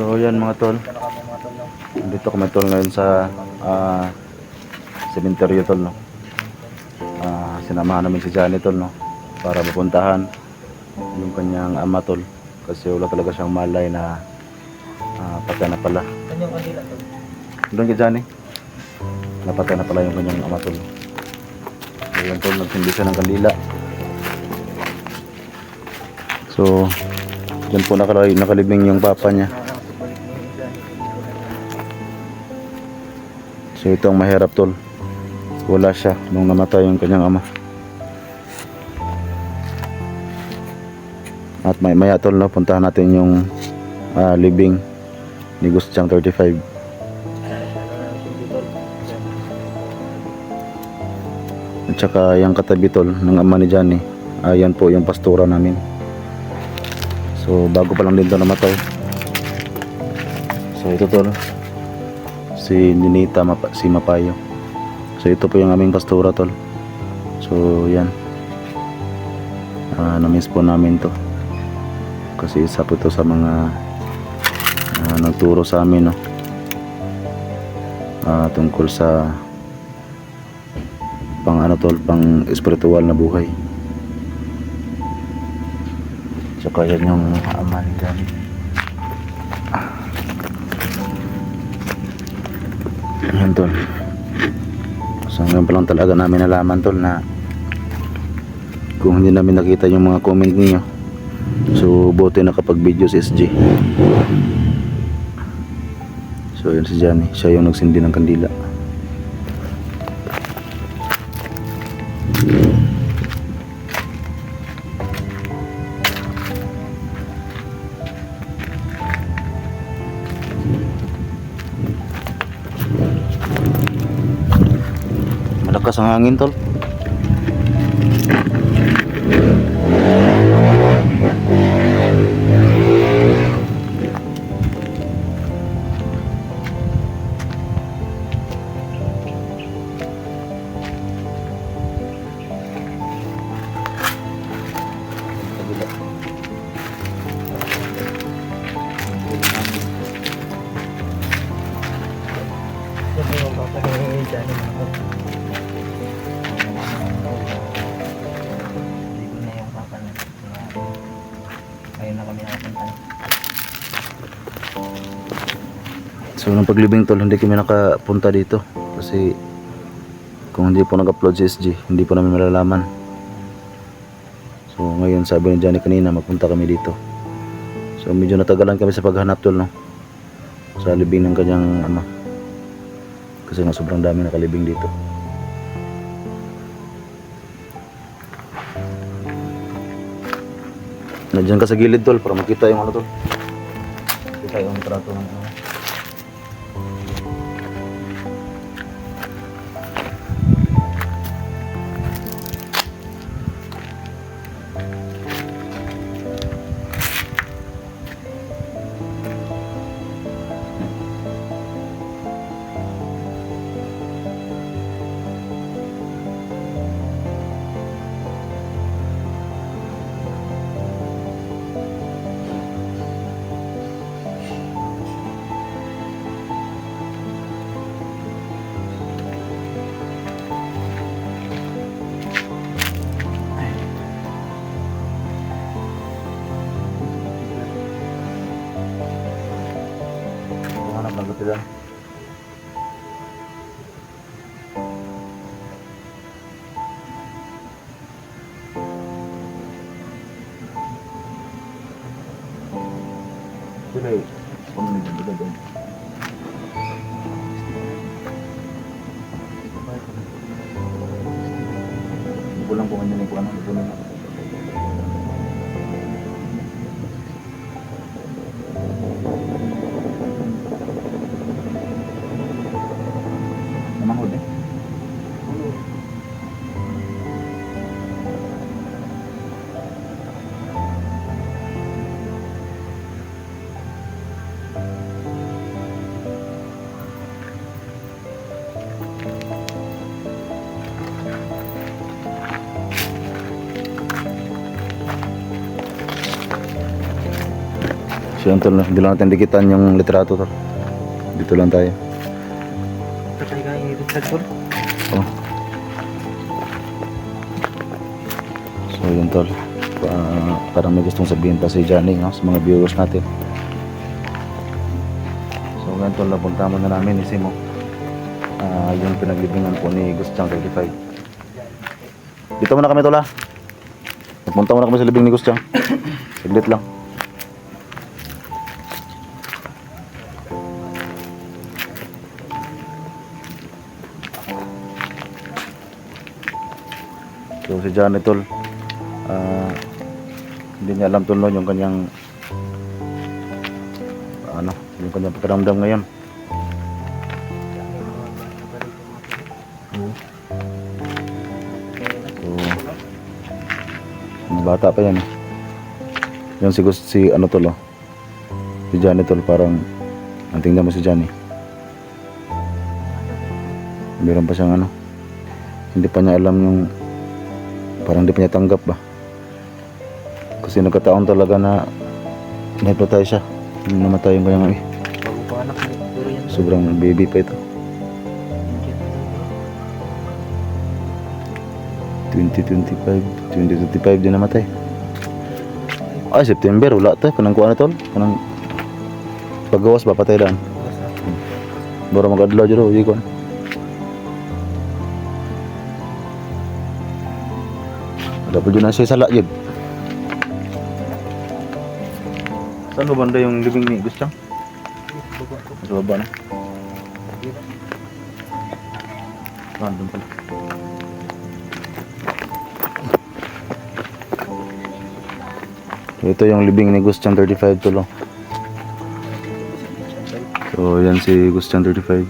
So yan mga tol, dito kami tol ngayon sa cemetery tol, no. Sinamahan namin si Johnny tol, no, para mapuntahan yung kanyang ama tol, kasi wala talaga siyang malay na patay na pala. Kanyang kandila tol. Doon kay Johnny, napatay na pala yung kanyang ama tol. So yan tol, nagsindi siya ng kandila. So dyan po nakalibing yung papa niya. So ito ang mahirap tol, wala siya nung namatay yung kanyang ama. At maya tol, no, puntahan natin yung libing ni Gustyang 35. At saka yung katabi tol ng ama ni Johnny, ayan po yung pastura namin. So bago pa lang din ito namatay. So ito tol, si Ninita si Mapayo. So ito po yung aming pastura tol. So yan, na-miss po namin to, kasi isa po ito sa mga nagturo sa amin, no, tungkol sa pang pang espiritual na buhay. Saka yan yung ama ni Johnny. Yan tol. So ngayon pa lang talaga namin nalaman tol na kung hindi namin nakita yung mga comment niyo. So buti nakapag video si SG. So yun si Johnny, siya yung nagsindi ng kandila. Malakas ang hangin tol. Yan po yung papa ni Johnny mga tol. Hindi ko na yung papa na. Ngayon na kami nakapunta. So nung paglibing tol, hindi kami nakapunta dito kasi kung hindi po nag-upload si SG, hindi po namin malalaman. So ngayon sabi ni Johnny kanina, magpunta kami dito. So medyo natagalan kami sa paghanap tol, no, sa libing ng kanyang ama, kasi nga sobrang dami nakalibing dito. Nandiyan ka sa gilid tol para makita yung ano tol, makita yung trato ng ano. Hanap lang ito dyan. Sila eh, kung nyo dyan, dyan. Hindi ko lang kung ano yung ano, ito na. Namangod eh. So yun tol, hindi lang natin dikitan yung litrato tol. Dito lang tayo. Patay ka yung iritag ko. Oh. So yun tol, parang may gustong sabihin pa si Johnny, no, sa mga viewers natin. So ngayon tol, napunta muna namin ni Simo yung pinaglibingan po ni Gustyang 35. Dito muna kami tol ha. Napunta muna kami sa libing ni Gustyang. Saglit lang. So si Johnny tol, hindi niya alam tol no, yung kanyang yung kanyang pakiramdam ngayon. So mga bata pa yan eh. Yung si ano tol oh, si Johnny tol, parang ang tingnan mo si Johnny, meron pa siyang ano, hindi pa niya alam yung, parang hindi pa niya tanggap ba, kasi nagkataon talaga na na-hypnotize siya, namatay yung kanyang Bago pa anak ni pero yan. sobrang baby pa ito. 2025 din namatay. Ay September wala to, kanang kuha na tol, kanang paggawas ba patay lang. Baru mag-adlaw jero ikon. Ada po dyan na siya sala yun. Saan ba banda yung living ni Gustyang? Sa baba na. Random pala. So, ito yung living ni Gustyang 35 tulo. So yan si Gustyang 35.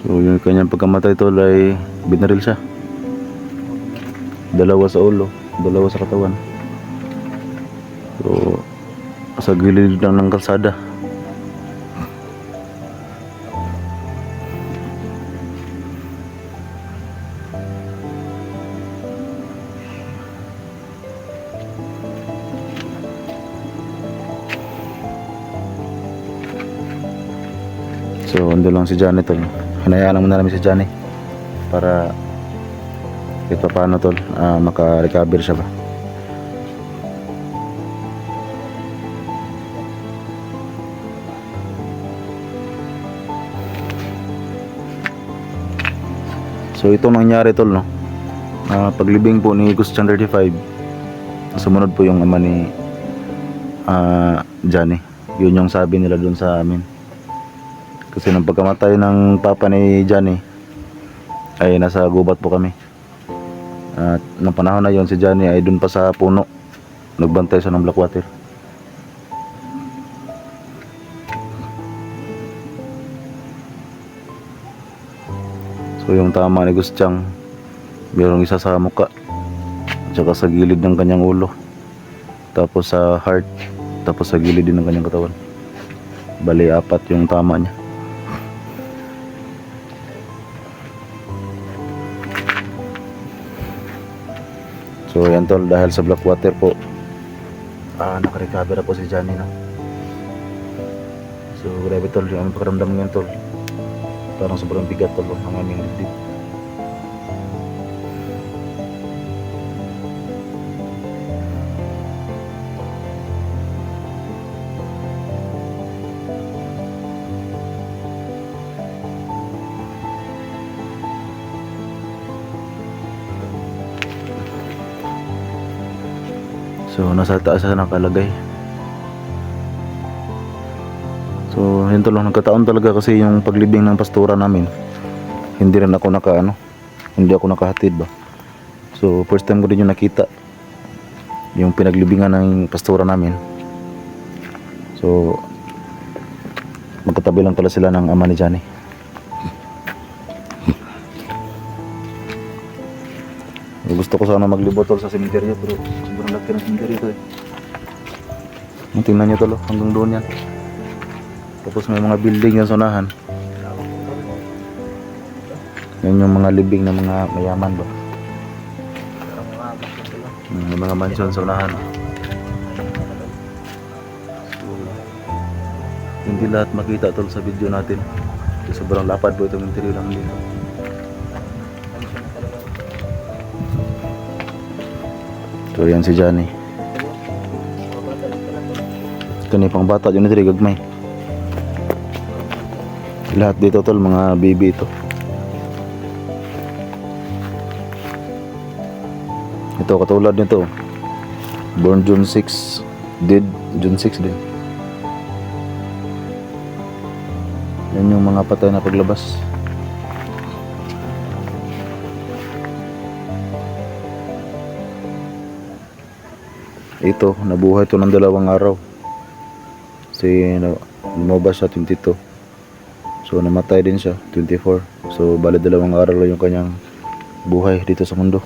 So yung kanyang pagkamatay tol ay binaril siya. Dalawa sa ulo, dalawa sa katawan. So sa gilid lang ng kalsada. So ando lang si Johnny tol. Hinayaan lang muna namin si Johnny para kahit pa paano tol, maka-recover siya ba. So ito nangyari tol no, paglibing po ni Gustyang 35, sumunod po yung ama ni Johnny. Yun yung sabi nila dun sa amin. Kasi nung pagkamatay ng papa ni Johnny ay nasa gubat po kami. At nung panahon na yon si Johnny ay dun pa sa puno, nagbantay siya ng Blackwater. So yung tama ni Gustyang, mayroong isa sa muka, tsaka sa gilid ng kanyang ulo, tapos sa heart, tapos sa gilid din ng kanyang katawan. Bali apat yung tama niya. So yan tol, dahil sa Blackwater po, nakarecover na po si Johnny no? So grabe tol, yung aming pakiramdam ngayon tol, parang sobrang bigat tol ang aming dibdib. So nasa taas na nakalagay. So yun tol, nagkataon talaga kasi yung paglibing ng pastora namin, hindi rin ako hindi ako nakahatid ba. So first time ko din yung nakita yung pinaglibingan ng pastora namin. So magkatabi lang pala sila ng ama ni Johnny. Gusto ko sana maglibot tol sa sementeryo, pero sobrang laki ng sementeryo to eh. Tingnan nyo tol, hanggang doon yan. Tapos may mga building yan sa unahan. Yan yung mga libing ng mga mayaman ba. May mga mansion sa unahan. So, hindi lahat makita tol sa video natin. Kasi sobrang lapad po itong interior namin dito. So yan si Johnny. Kani pang bata yun ito, gagmay. Lahat dito tol, mga baby ito. Ito katulad nito. Born June 6, dead June 6 din. Yan yung mga patay na paglabas. Ito, nabuhay ito ng 2 araw. Kasi lumabas siya 22. So namatay din siya 24. So bali 2 araw lang yung kanyang buhay dito sa mundo.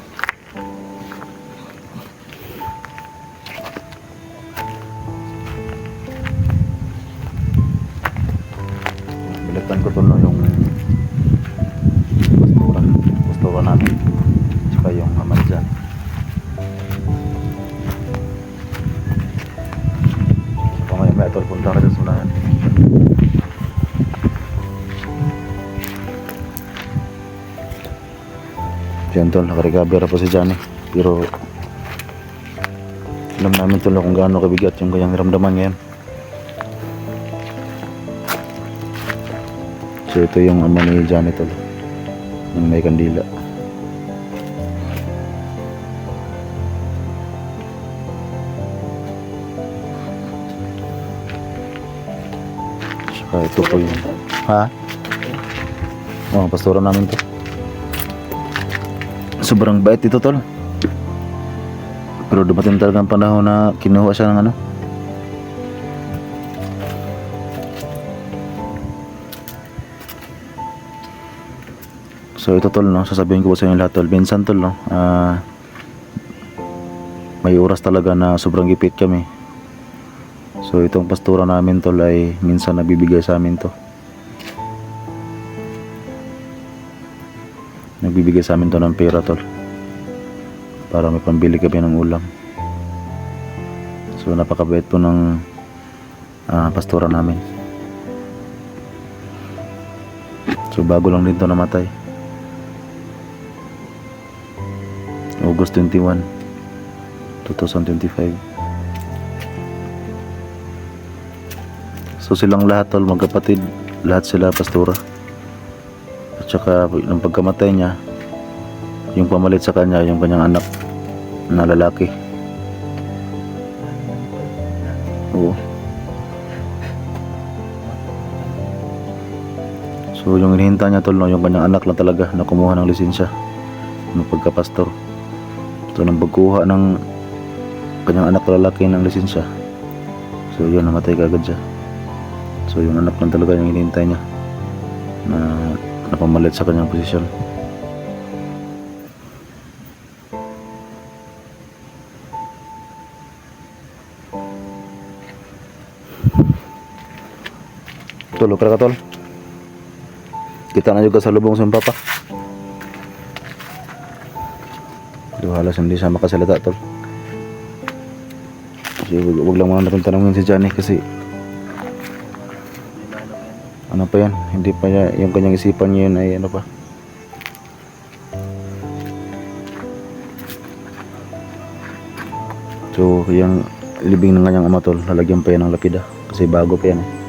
Balikan ko to no, yung pastora namin. Tsaka yung ama dyan. May tol, punta ka dyan sa unahan. Diyan tol, nakarecover po si Johnny. Pero alam namin tol kung gaano kabigat yung kanyang ramdaman ngayon. So ito yung ama ni Johnny tol, yung may kandila. Ito po yung pastora namin to. Sobrang bait ito tol. Pero dumating talaga ang panahon na kinuha siya ng ano. So ito tol no, sasabihin ko po sa inyo lahat tol. Minsan tol no, may oras talaga na sobrang gipit kami. So itong pastora namin tol ay minsan nagbibigay sa amin to. Nagbibigay sa amin to ng pera tol. Para may pambili kami ng ulam. So napakabait po ng pastora namin. So bago lang din to namatay. August 21, 2025. So silang lahat tol, magkapatid, lahat sila pastora. At saka nung pagkamatay niya, yung pamalit sa kanya, yung kanyang anak na lalaki. Oo. So yung hinihinta niya tol no, yung kanyang anak lang talaga na kumuha ng lisensya nung pagkapastor. So nung pagkuha ng kanyang anak na lalaki ng lisensya, so yun, namatay kagad siya. So yung anak lang talaga yung hinihintay niya na napamalit sa kanyang posisyon. Tol, okay ka tol? Kita na juga sa lubong sa papa. Halos hindi siya makasalita tol. Kasi wag lang muna natin tanongin si Johnny kasi ano pa yan, hindi pa niya, yung kanyang isipan niya yun ay ano pa. So yung libing ng kanyang ama tol, lalagyan pa yan ng lapida kasi bago pa yan eh.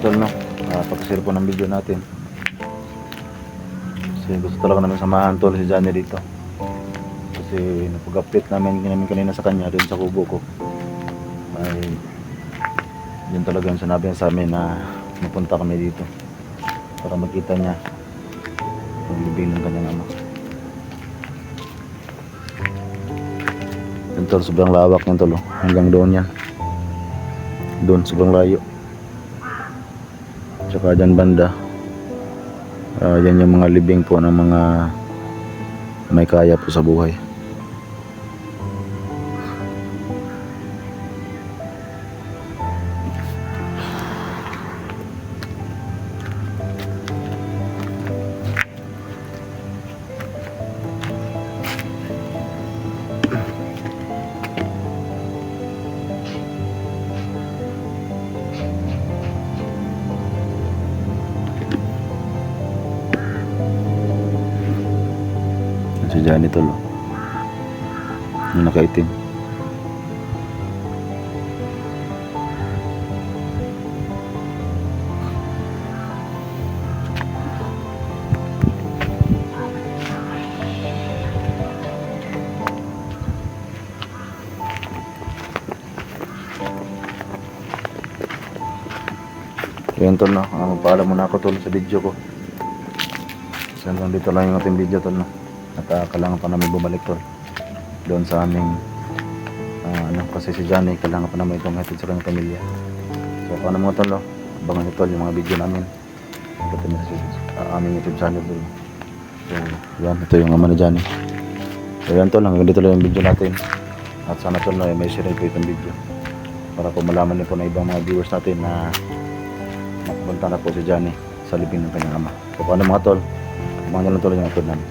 tol, no? Pakishare po ng video natin. Kasi gusto talaga namin samahan tol si Johnny dito. Kasi napag-update namin kanina sa kanya doon sa kubo ko. Ay yun talaga yung sinabi niya sa amin na mapunta kami dito para makita niya yung libing ng kanyang ama. Yun tol, sobrang lawak yan tol, oh. Hanggang doon yan. Doon, sobrang layo. Tsaka dyan banda, yan yung mga libing po ng mga may kaya po sa buhay. Si Johnny tol, oh. Yung nakaitim. Yun tol, no? Magpaalam muna ako tol sa video ko. So hanggang dito lang yung ating video tol, no? At kailangan pa namin bumalik tol doon sa aming kasi si Johnny kailangan pa namin itong hatid sa kanyang pamilya. So paano mga tol, no? Abangan nyo tol yung mga video namin pati na sa aming YouTube channel tol. So yan, ito yung ama ni Johnny. So yan tol, hanggang dito lang yung video natin. At sana tol, no, may share po itong video para po malaman niyo po na ibang mga viewers natin na napunta na po si Johnny sa libing ng kanyang ama. So paano mga tol, abangan nyo lang tol yung upload namin.